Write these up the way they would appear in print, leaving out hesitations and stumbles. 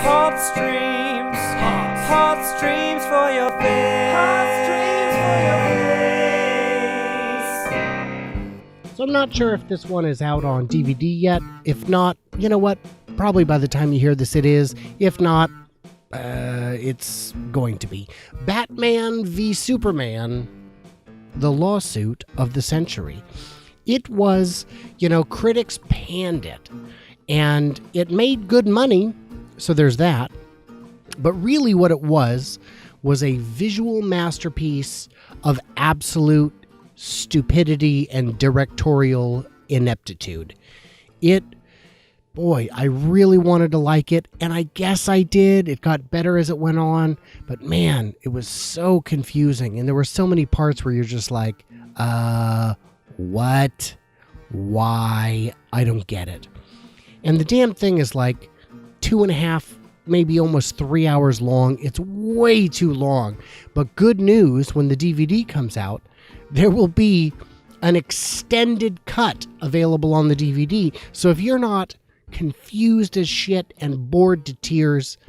Hot streams. Hot streams for your face. Hot streams for your face. So I'm not sure if this one is out on DVD yet. If not, you know what? Probably by the time you hear this it is. If not, it's going to be. Batman v Superman, the lawsuit of the century. It was, critics panned it. And it made good money, so there's that. But really what it was a visual masterpiece of absolute stupidity and directorial ineptitude. I really wanted to like it, and I guess I did. It got better as it went on, but man, it was so confusing, and there were so many parts where you're just like, what? Why? I don't get it. And the damn thing is like 2.5, maybe almost 3 hours long. It's way too long. But good news, when the DVD comes out, there will be an extended cut available on the DVD. So if you're not confused as shit and bored to tears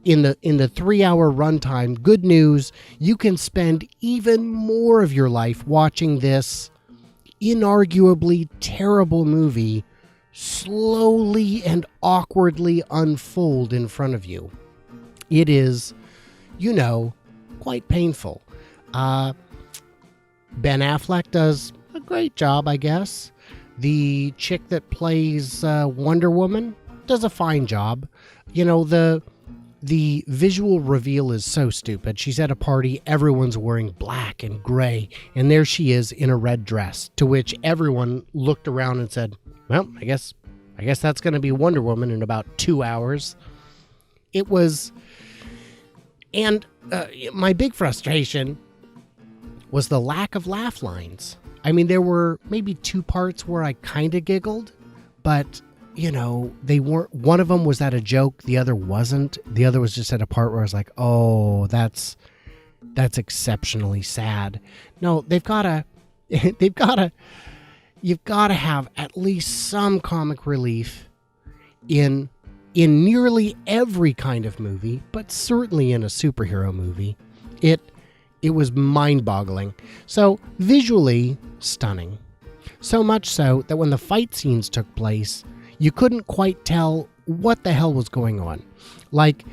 in the 3-hour runtime, good news, you can spend even more of your life watching this inarguably terrible movie slowly and awkwardly unfold in front of you. It is, quite painful. Ben Affleck does a great job, I guess. The chick that plays Wonder Woman does a fine job. The visual reveal is so stupid. She's at a party, everyone's wearing black and gray, and there she is in a red dress, to which everyone looked around and said, well, I guess that's going to be Wonder Woman in about 2 hours. It was, and my big frustration was the lack of laugh lines. I mean, there were maybe 2 parts where I kind of giggled, but, they weren't, one of them was at a joke, the other wasn't. The other was just at a part where I was like, oh, that's exceptionally sad. No, you've got to have at least some comic relief in nearly every kind of movie, but certainly in a superhero movie. It was mind-boggling. So visually stunning. So much so that when the fight scenes took place, you couldn't quite tell what the hell was going on. Like,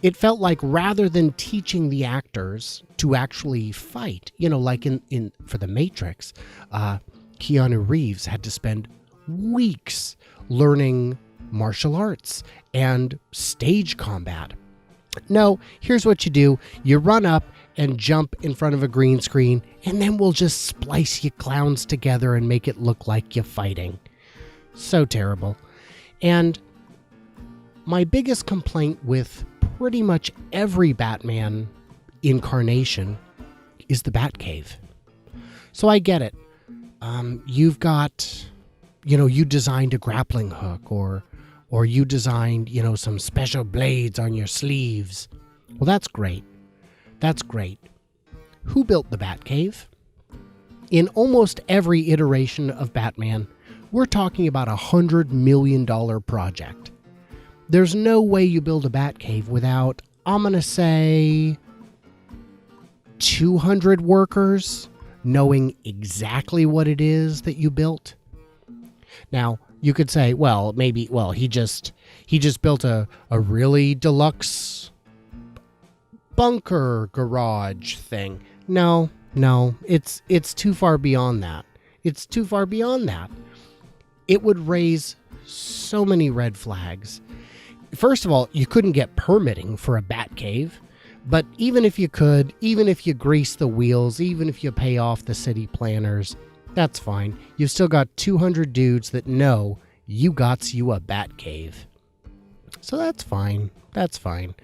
it felt like rather than teaching the actors to actually fight, like in for The Matrix, Keanu Reeves had to spend weeks learning martial arts and stage combat. No, here's what you do. You run up and jump in front of a green screen, and then we'll just splice you clowns together and make it look like you're fighting. So terrible. And my biggest complaint with pretty much every Batman incarnation is the Batcave. So I get it. You've got, you designed a grappling hook or you designed, some special blades on your sleeves. Well, that's great. That's great. Who built the Batcave? In almost every iteration of Batman, we're talking about $100 million project. There's no way you build a Batcave without, I'm going to say, 200 workers knowing exactly what it is that you built. Now, you could say, he just built a really deluxe bunker garage thing. No, it's too far beyond that. It's too far beyond that. It would raise so many red flags. First of all, you couldn't get permitting for a Batcave. But even if you could, even if you grease the wheels, even if you pay off the city planners, that's fine. You've still got 200 dudes that know you got you a Batcave. So that's fine. That's fine.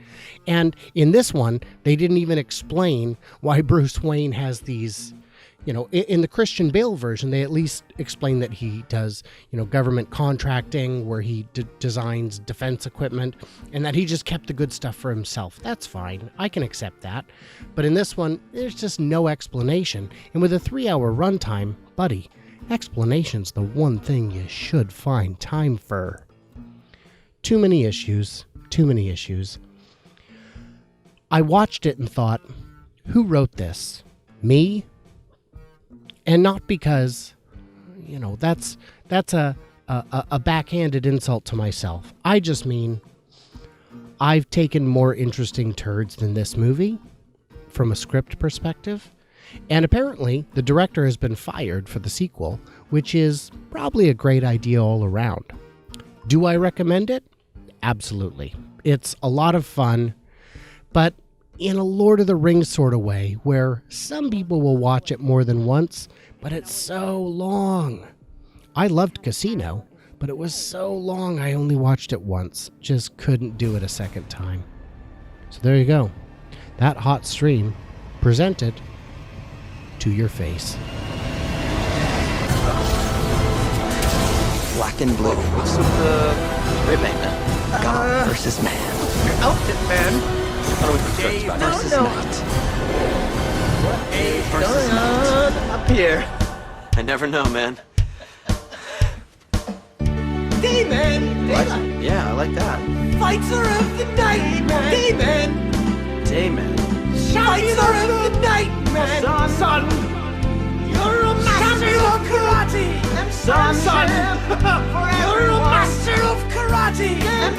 And in this one, they didn't even explain why Bruce Wayne has these, in the Christian Bale version, they at least explain that he does, government contracting where he designs defense equipment and that he just kept the good stuff for himself. That's fine. I can accept that. But in this one, there's just no explanation. And with a 3-hour runtime, buddy, explanation's the one thing you should find time for. Too many issues. too many issues. I watched it and thought, who wrote this? Me? And not because, that's a backhanded insult to myself. I just mean I've taken more interesting turds than this movie from a script perspective. And apparently the director has been fired for the sequel, which is probably a great idea all around. Do I recommend it? Absolutely. It's a lot of fun, but in a Lord of the Rings sort of way, where some people will watch it more than once, but it's so long. I loved Casino, but it was so long I only watched it once. Just couldn't do it a second time. So there you go. That hot stream presented to your face. Black and blue. What's with the Red man. God versus man. your outfit, man? How do we construct No, versus no. night? What's Versus going night. on up here? I never know, man. Day, man. Daylight. Yeah, I like that. Fighter of the night, man. Day, man. Day man. Fighter of the night, man. Son. You're a master of karate. And son. You're a master of karate. And